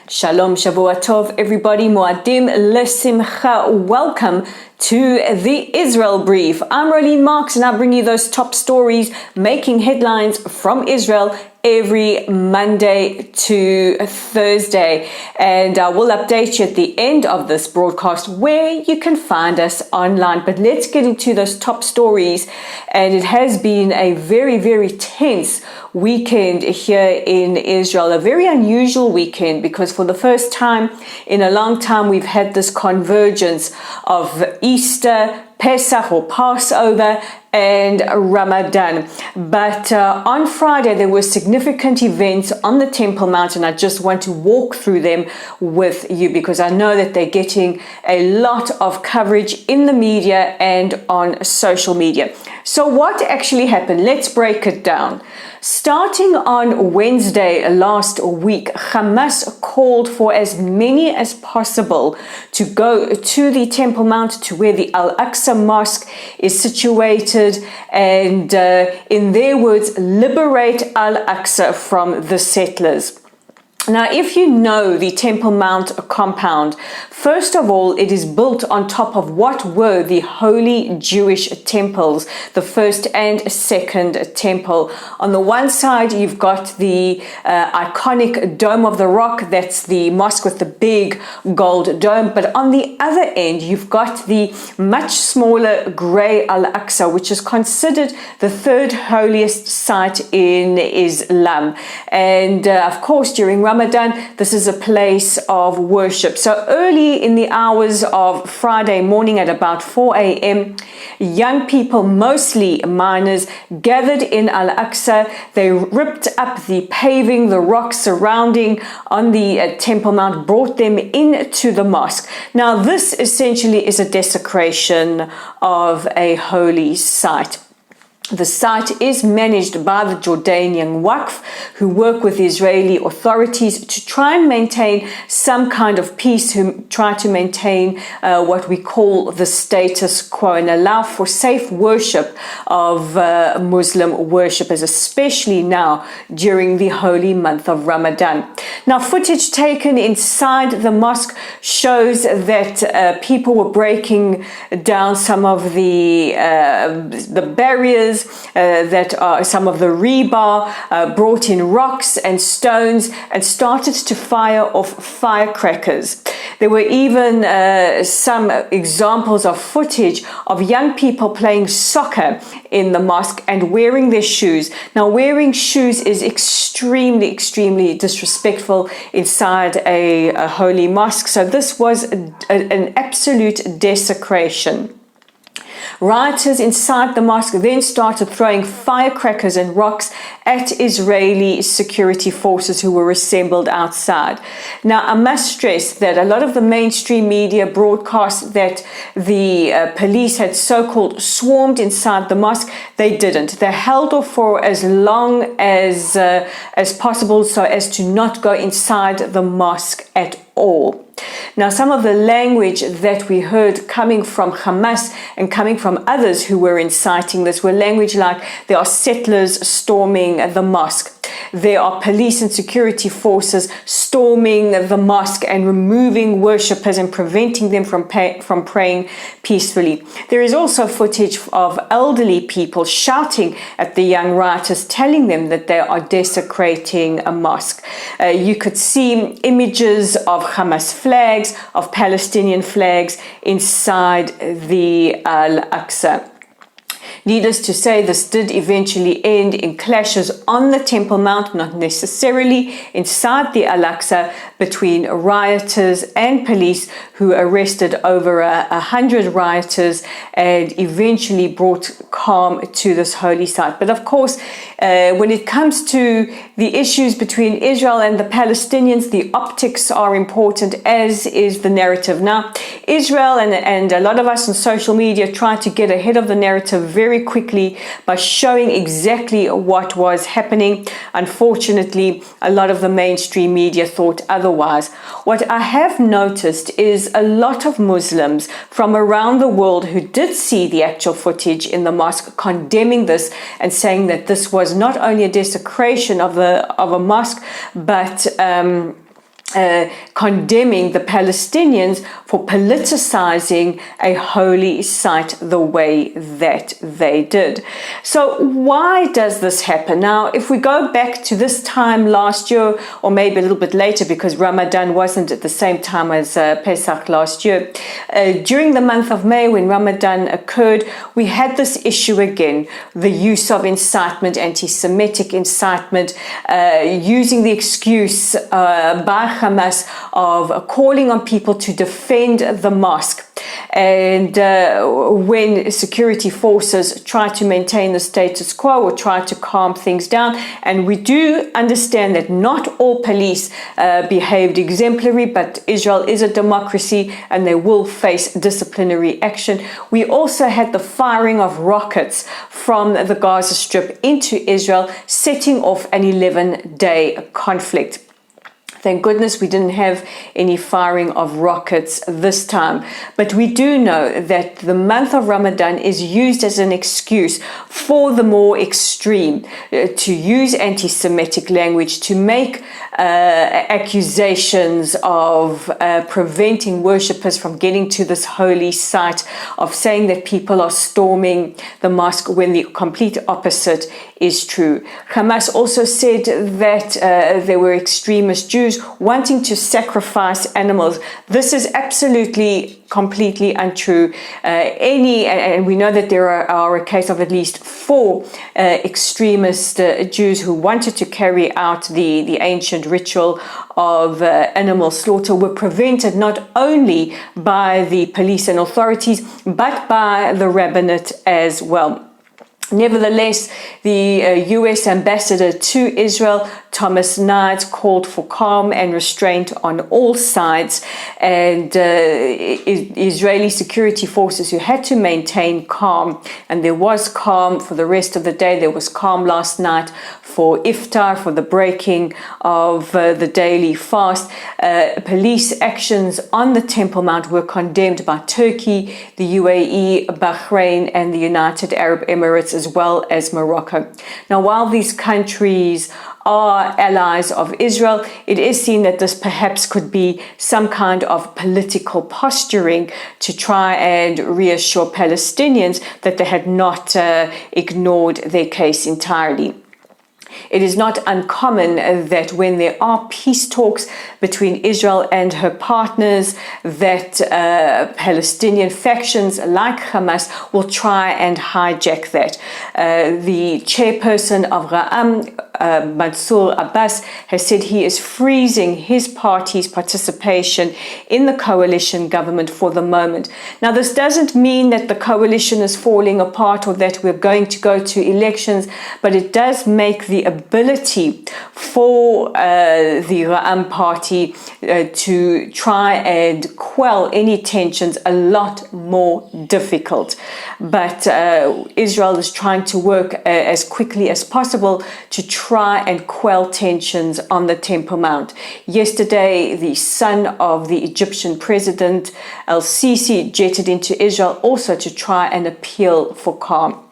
Shalom, Shavua Tov, everybody. Moadim Lesimcha. Welcome to the Israel Brief. I'm Rolene Marks and I bring you those top stories making headlines from Israel every Monday to Thursday. And I will update you at the end of this broadcast where you can find us online. But let's get into those top stories. And it has been a very, very tense weekend here in Israel. A very unusual weekend because for the first time in a long time, we've had this convergence of Easter, Pesach or Passover, and Ramadan. But on Friday, there were significant events on the Temple Mount, and I just want to walk through them with you because I know that they're getting a lot of coverage in the media and on social media. So what actually happened? Let's break it down. Starting on Wednesday last week, Hamas called for as many as possible to go to the Temple Mount, to where the Al-Aqsa Mosque is situated, and in their words, liberate Al-Aqsa from the settlers. Now, if you know the Temple Mount compound, first of all, it is built on top of what were the holy Jewish temples, the first and second temple. On the one side, you've got the iconic Dome of the Rock, that's the mosque with the big gold dome. But on the other end, you've got the much smaller grey Al-Aqsa, which is considered the third holiest site in Islam. And of course, during Ramadan, this is a place of worship. So early in the hours of Friday morning at about 4 a.m., young people, mostly minors, gathered in Al-Aqsa. They ripped up the paving, the rocks surrounding on the Temple Mount, brought them into the mosque. Now, this essentially is a desecration of a holy site. The site is managed by the Jordanian Waqf, who work with Israeli authorities to try and maintain some kind of peace, who try to maintain what we call the status quo and allow for safe worship of Muslim worshippers, especially now during the holy month of Ramadan. Now, footage taken inside the mosque shows that people were breaking down some of the barriers, that are some of the rebar, brought in rocks and stones and started to fire off firecrackers. There were even some examples of footage of young people playing soccer in the mosque and wearing their shoes. Now, wearing shoes is extremely, extremely disrespectful inside a holy mosque. So this was an absolute desecration. Rioters inside the mosque then started throwing firecrackers and rocks at Israeli security forces who were assembled outside. Now, I must stress that a lot of the mainstream media broadcast that the police had so-called swarmed inside the mosque. They didn't. They held off for as long as possible so as to not go inside the mosque at all. Now, some of the language that we heard coming from Hamas and coming from others who were inciting this were language like there are settlers storming the mosque. There are police and security forces storming the mosque and removing worshippers and preventing them from praying peacefully. There is also footage of elderly people shouting at the young rioters, telling them that they are desecrating a mosque. You could see images of Hamas flags, of Palestinian flags inside the Al-Aqsa. Needless to say, this did eventually end in clashes on the Temple Mount, not necessarily inside the Al-Aqsa, between rioters and police who arrested over 100 rioters and eventually brought calm to this holy site. But of course, when it comes to the issues between Israel and the Palestinians, the optics are important, as is the narrative. Now, Israel and a lot of us on social media try to get ahead of the narrative very quickly by showing exactly what was happening. Unfortunately, a lot of the mainstream media thought otherwise. What I have noticed is a lot of Muslims from around the world who did see the actual footage in the mosque condemning this and saying that this was not only a desecration of a mosque, but condemning the Palestinians for politicizing a holy site the way that they did. So why does this happen? Now, if we go back to this time last year, or maybe a little bit later, because Ramadan wasn't at the same time as Pesach last year, during the month of May, when Ramadan occurred, we had this issue again, the use of incitement, anti-Semitic incitement, using the excuse by Hamas of calling on people to defend the mosque. And when security forces try to maintain the status quo or try to calm things down, and we do understand that not all police behaved exemplary, but Israel is a democracy and they will face disciplinary action. We also had the firing of rockets from the Gaza Strip into Israel, setting off an 11-day conflict. Thank goodness we didn't have any firing of rockets this time. But we do know that the month of Ramadan is used as an excuse for the more extreme to use anti-Semitic language, to make accusations of preventing worshippers from getting to this holy site, of saying that people are storming the mosque when the complete opposite is true. Hamas also said that there were extremist Jews wanting to sacrifice animals. This is absolutely, completely untrue. And we know that there are a case of at least 4 extremist Jews who wanted to carry out the ancient ritual of animal slaughter, were prevented not only by the police and authorities, but by the rabbinate as well. Nevertheless, the US ambassador to Israel, Thomas Knight, called for calm and restraint on all sides, and Israeli security forces who had to maintain calm, and there was calm for the rest of the day. There was calm last night for iftar, for the breaking of the daily fast. Police actions on the Temple Mount were condemned by Turkey, the UAE, Bahrain, and the United Arab Emirates, as well as Morocco. Now, while these countries are allies of Israel, it is seen that this perhaps could be some kind of political posturing to try and reassure Palestinians that they had not ignored their case entirely. It is not uncommon that when there are peace talks between Israel and her partners, that Palestinian factions like Hamas will try and hijack that. The chairperson of Ra'am, Mansour Abbas, has said he is freezing his party's participation in the coalition government for the moment. Now, this doesn't mean that the coalition is falling apart or that we're going to go to elections, but it does make the ability for the Ra'am party to try and quell any tensions a lot more difficult. But Israel is trying to work as quickly as possible to try and quell tensions on the Temple Mount. Yesterday, the son of the Egyptian president, Al-Sisi, jetted into Israel also to try and appeal for calm.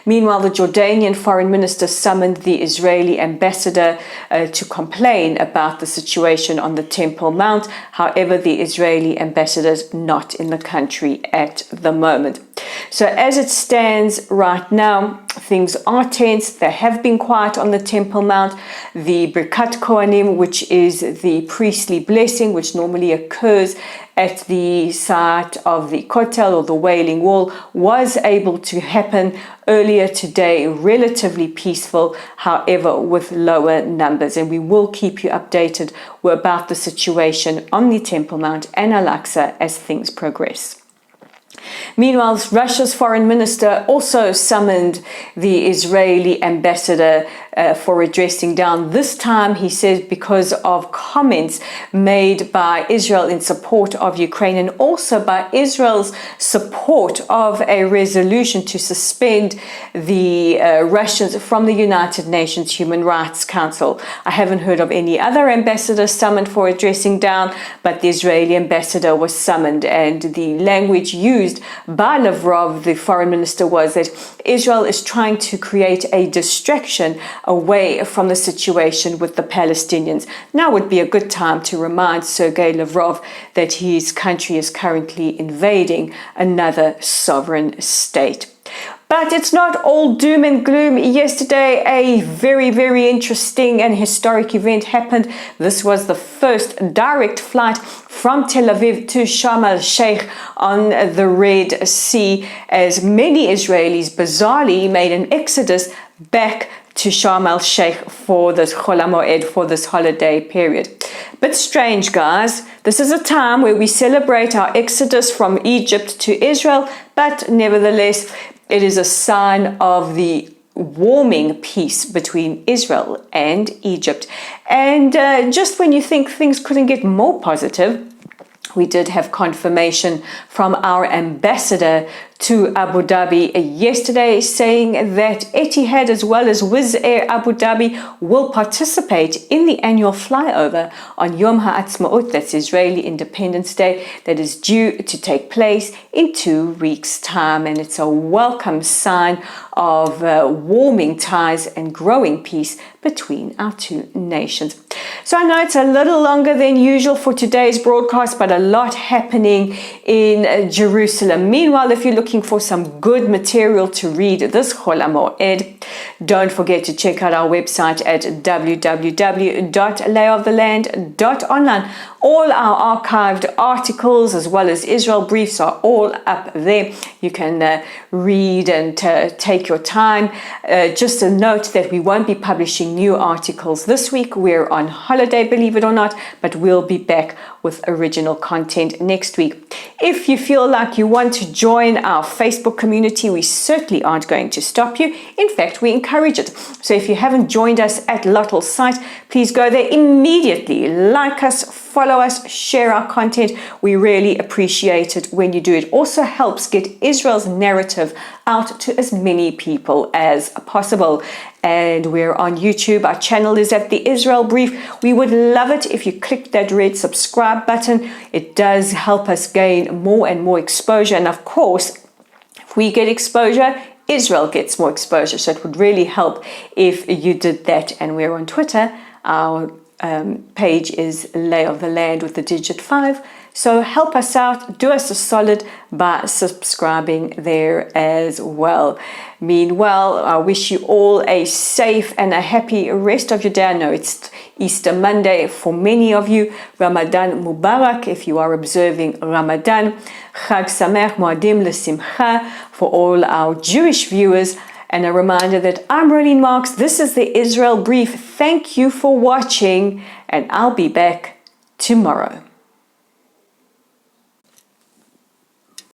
Meanwhile, the Jordanian foreign minister summoned the Israeli ambassador to complain about the situation on the Temple Mount. However, the Israeli ambassador is not in the country at the moment. So as it stands right now, things are tense. They have been quiet on the Temple Mount. The Birkat Kohanim, which is the priestly blessing, which normally occurs at the site of the Kotel or the Wailing Wall, was able to happen earlier today, relatively peaceful, however, with lower numbers. And we will keep you updated about the situation on the Temple Mount and Al-Aqsa as things progress. Meanwhile, Russia's foreign minister also summoned the Israeli ambassador for a dressing down. This time, he says, because of comments made by Israel in support of Ukraine and also by Israel's support of a resolution to suspend the Russians from the United Nations Human Rights Council. I haven't heard of any other ambassador summoned for a dressing down, but the Israeli ambassador was summoned, and the language used by Lavrov, the foreign minister, was that Israel is trying to create a distraction away from the situation with the Palestinians. Now would be a good time to remind Sergei Lavrov that his country is currently invading another sovereign state. But it's not all doom and gloom. Yesterday, a very, very interesting and historic event happened. This was the first direct flight from Tel Aviv to Sharm Al Sheikh on the Red Sea, as many Israelis bizarrely made an exodus back to Sharm El Sheikh for this Chol HaMoed, for this holiday period. But strange, guys. This is a time where we celebrate our exodus from Egypt to Israel, but nevertheless, it is a sign of the warming peace between Israel and Egypt. And just when you think things couldn't get more positive, we did have confirmation from our ambassador to Abu Dhabi yesterday, saying that Etihad as well as Wizz Air Abu Dhabi will participate in the annual flyover on Yom Haatzmaut, that's Israeli Independence Day, that is due to take place in 2 weeks' time. And it's a welcome sign of warming ties and growing peace between our two nations. So I know it's a little longer than usual for today's broadcast, but a lot happening in Jerusalem. Meanwhile, if you're looking for some good material to read this Chol HaMoed, don't forget to check out our website at www.layoftheland.online. All our archived articles as well as Israel briefs are all up there. You can read and take your time. Just a note that we won't be publishing new articles this week. We're on holiday, believe it or not, but we'll be back with original content next week. If you feel like you want to join our Facebook community, we certainly aren't going to stop you. In fact, we encourage it. So if you haven't joined us at Lottel's site, please go there immediately. Like us, follow us, share our content. We really appreciate it when you do. It also helps get Israel's narrative out to as many people as possible. And we're on YouTube. Our channel is at The Israel Brief. We would love it if you click that red subscribe button. It does help us gain more and more exposure. And of course, if we get exposure, Israel gets more exposure. So it would really help if you did that. And we're on Twitter. Our page is Lay of the Land with the digit 5. So help us out, do us a solid by subscribing there as well. Meanwhile, I wish you all a safe and a happy rest of your day. I know it's Easter Monday for many of you. Ramadan Mubarak if you are observing Ramadan. Chag Sameach Moadim L'Simcha for all our Jewish viewers. And a reminder that I'm Rolene Marks. This is the Israel Brief. Thank you for watching, and I'll be back tomorrow.